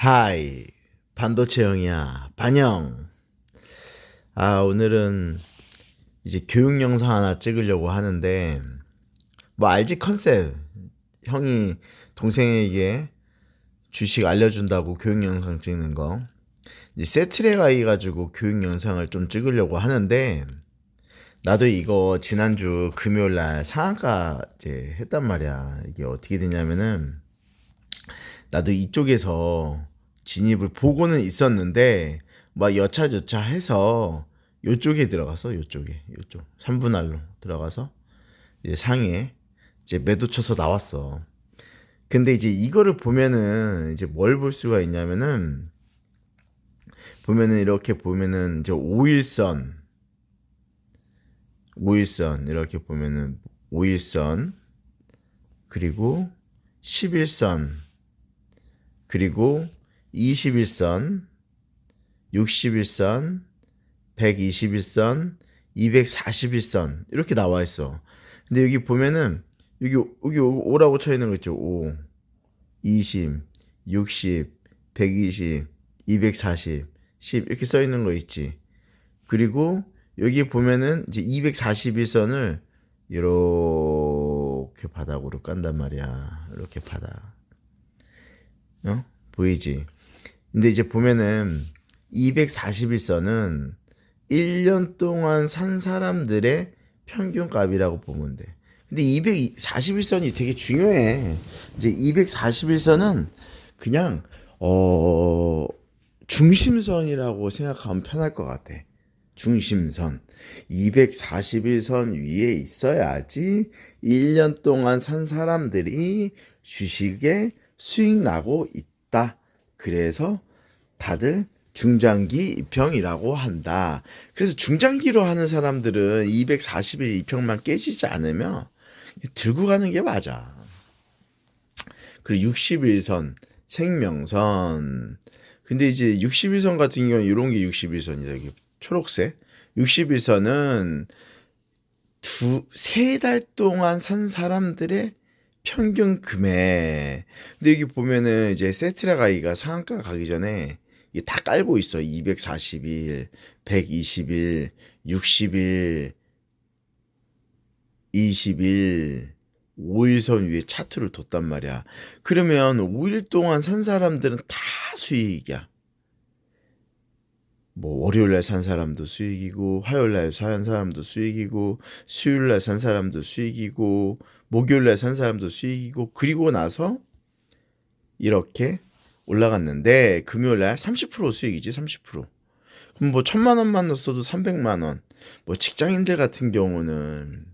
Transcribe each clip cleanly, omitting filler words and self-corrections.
하이, 반도체형이야. 반영. 오늘은 이제 교육 영상 하나 찍으려고 하는데, 뭐 알지 컨셉. 형이 동생에게 주식 알려준다고 교육 영상 찍는 거. 이제 세트랙 아이 가지고 교육 영상을 좀 찍으려고 하는데, 나도 이거 지난주 금요일 날 상한가 이제 했단 말이야. 이게 어떻게 되냐면은, 나도 이쪽에서 진입을 보고는 있었는데 막 여차저차 해서 요쪽에 들어가서 요쪽 3분 할로 들어가서 이제 상에 이제 매도 쳐서 나왔어. 근데 이제 이거를 보면은 이제 뭘 볼 수가 있냐면은 보면은 이렇게 보면은 이제 5일선 이렇게 보면은 5일선 그리고 11선 그리고 21선, 61선, 121선, 241선 이렇게 나와 있어. 근데 여기 보면은 여기 5라고 쳐 있는 거 있죠. 5, 20, 60, 120, 240, 10 이렇게 써 있는 거 있지. 그리고 여기 보면은 이제 241선을 이렇게 바닥으로 깐단 말이야. 이렇게 바닥. 보이지? 근데 이제 보면은 241선은 1년 동안 산 사람들의 평균값이라고 보면 돼. 근데 241선이 되게 중요해. 이제 241선은 그냥 중심선이라고 생각하면 편할 것 같아. 중심선. 241선 위에 있어야지 1년 동안 산 사람들이 주식에 수익 나고 있다. 그래서 다들 중장기 입형이라고 한다. 그래서 중장기로 하는 사람들은 240일 입형만 깨지지 않으면 들고 가는 게 맞아. 그리고 61선, 생명선. 근데 이제 61선 같은 경우는 이런 게 61선이다. 여기 초록색. 61선은 세 달 동안 산 사람들의 평균 금액. 근데 여기 보면은 이제 세트라 가이가 상한가 가기 전에 이게 다 깔고 있어. 240일, 120일, 60일, 20일, 5일선 위에 차트를 뒀단 말이야. 그러면 5일 동안 산 사람들은 다 수익이야. 뭐 월요일날 산 사람도 수익이고 화요일날 산 사람도 수익이고 수요일날 산 사람도 수익이고 목요일날 산 사람도 수익이고 그리고 나서 이렇게 올라갔는데 금요일날 30% 수익이지 30%. 그럼 뭐 1,000만 원만 넣었어도 300만 원. 뭐 직장인들 같은 경우는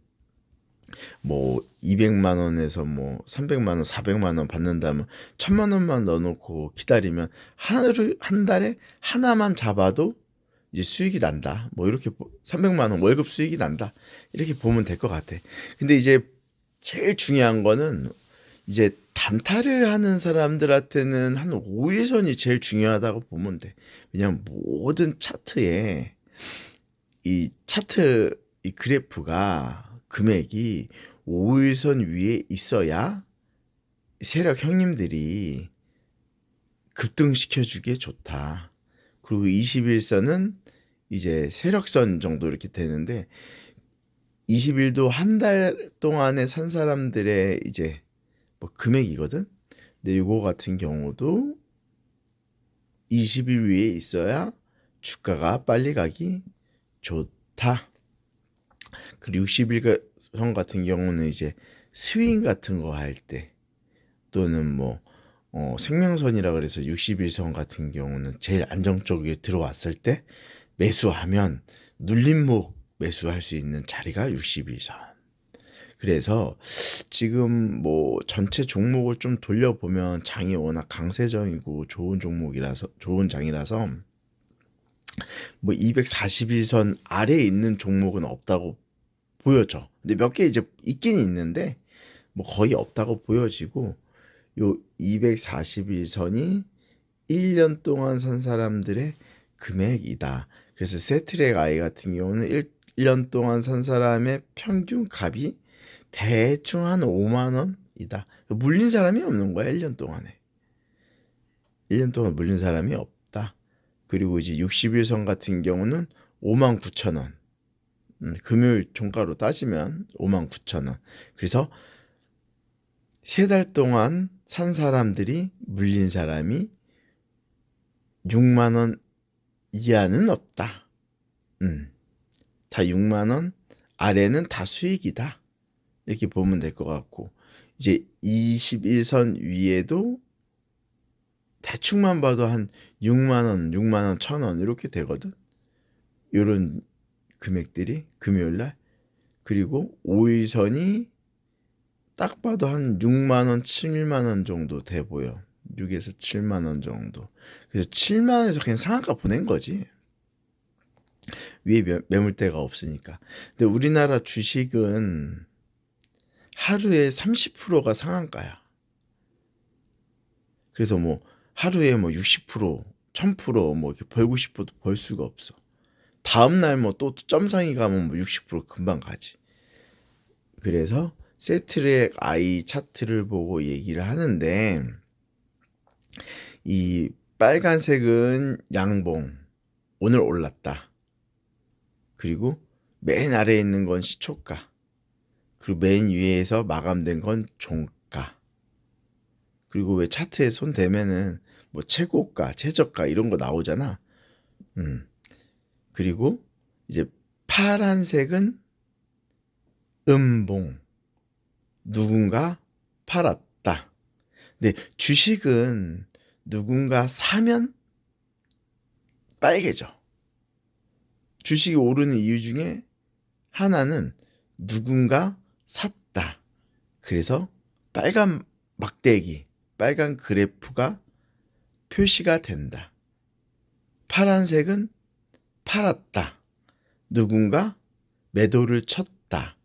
뭐 200만 원에서 뭐 300만 원, 400만 원 받는다면 1,000만 원만 넣어놓고 기다리면 한 달에 하나만 잡아도 이제 수익이 난다. 뭐 이렇게 300만 원 월급 수익이 난다. 이렇게 보면 될 것 같아. 근데 이제 제일 중요한 거는 이제 단타를 하는 사람들한테는 한 5일선이 제일 중요하다고 보면 돼. 왜냐면 모든 차트에 이 차트 이 그래프가 금액이 5일선 위에 있어야 세력 형님들이 급등시켜주기에 좋다. 그리고 21선은 이제 세력선 정도 이렇게 되는데 20일도 한 달 동안에 산 사람들의 이제 뭐 금액이거든. 근데 이거 같은 경우도 20일 위에 있어야 주가가 빨리 가기 좋다. 그리고 60일선 같은 경우는 이제 스윙 같은 거 할 때 또는 뭐 생명선이라 그래서 60일선 같은 경우는 제일 안정적으로 들어왔을 때 매수하면 눌림목 매수할 수 있는 자리가 60일선. 그래서 지금 뭐 전체 종목을 좀 돌려보면 장이 워낙 강세장이고 좋은 종목이라서 좋은 장이라서 뭐 241선 아래에 있는 종목은 없다고 보여져. 근데 몇 개 이제 있긴 있는데 뭐 거의 없다고 보여지고 요 241선이 1년 동안 산 사람들의 금액이다. 그래서 세트랙 아이 같은 경우는 1년 동안 산 사람의 평균 값이 대충 한 5만 원이다. 물린 사람이 없는 거야, 1년 동안에. 1년 동안 물린 사람이 없다. 그리고 이제 60일선 같은 경우는 59,000원. 금요일 종가로 따지면 59,000원. 그래서 3달 동안 산 사람들이 물린 사람이 6만 원 이하는 없다. 다 6만 원 아래는 다 수익이다. 이렇게 보면 될 것 같고, 이제 21선 위에도 대충만 봐도 한 6만 원, 6만 원, 1,000원 이렇게 되거든. 이런 금액들이 금요일 날. 그리고 5일선이 딱 봐도 한 6만 원, 7만 원 정도 돼 보여. 6에서 7만 원 정도. 그래서 7만 원에서 그냥 상한가 보낸 거지. 위에 매물대가 없으니까. 근데 우리나라 주식은 하루에 30%가 상한가야. 그래서 뭐 하루에 뭐 60%, 1000%뭐 이렇게 벌고 싶어도 벌 수가 없어. 다음날 뭐 또 점상이 가면 뭐 60% 금방 가지. 그래서 세트랙 I 차트를 보고 얘기를 하는데, 이 빨간색은 양봉, 오늘 올랐다. 그리고 맨 아래에 있는 건 시초가, 그리고 맨 위에서 마감된 건 종가. 그리고 왜 차트에 손 대면은 뭐 최고가, 최저가 이런 거 나오잖아. 그리고 이제 파란색은 음봉, 누군가 팔았다. 근데 주식은 누군가 사면 빨개져. 주식이 오르는 이유 중에 하나는 누군가 샀다. 그래서 빨간 막대기, 빨간 그래프가 표시가 된다. 파란색은 팔았다. 누군가 매도를 쳤다.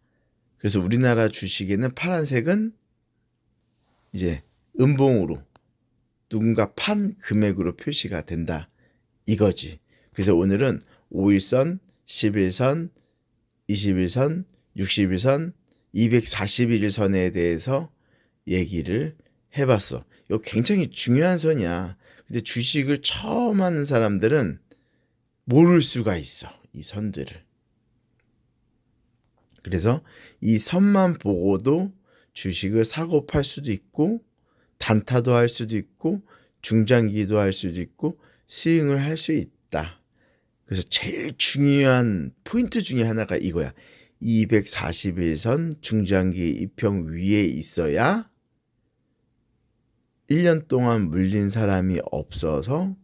그래서 우리나라 주식에는 파란색은 이제 음봉으로 누군가 판 금액으로 표시가 된다. 이거지. 그래서 오늘은 5일선, 10일선, 21선, 60일선, 241일선에 대해서 얘기를 해봤어. 이거 굉장히 중요한 선이야. 근데 주식을 처음 하는 사람들은 모를 수가 있어. 이 선들을. 그래서 이 선만 보고도 주식을 사고 팔 수도 있고, 단타도 할 수도 있고, 중장기도 할 수도 있고, 스윙을 할 수 있다. 그래서 제일 중요한 포인트 중에 하나가 이거야. 241선 중장기 이평 위에 있어야 1년 동안 물린 사람이 없어서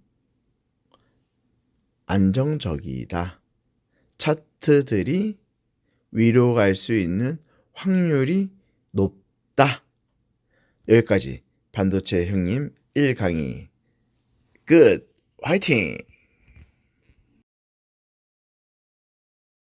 안정적이다. 차트들이 위로 갈 수 있는 확률이 높다. 여기까지 반도체 형님 1강의 끝. 화이팅!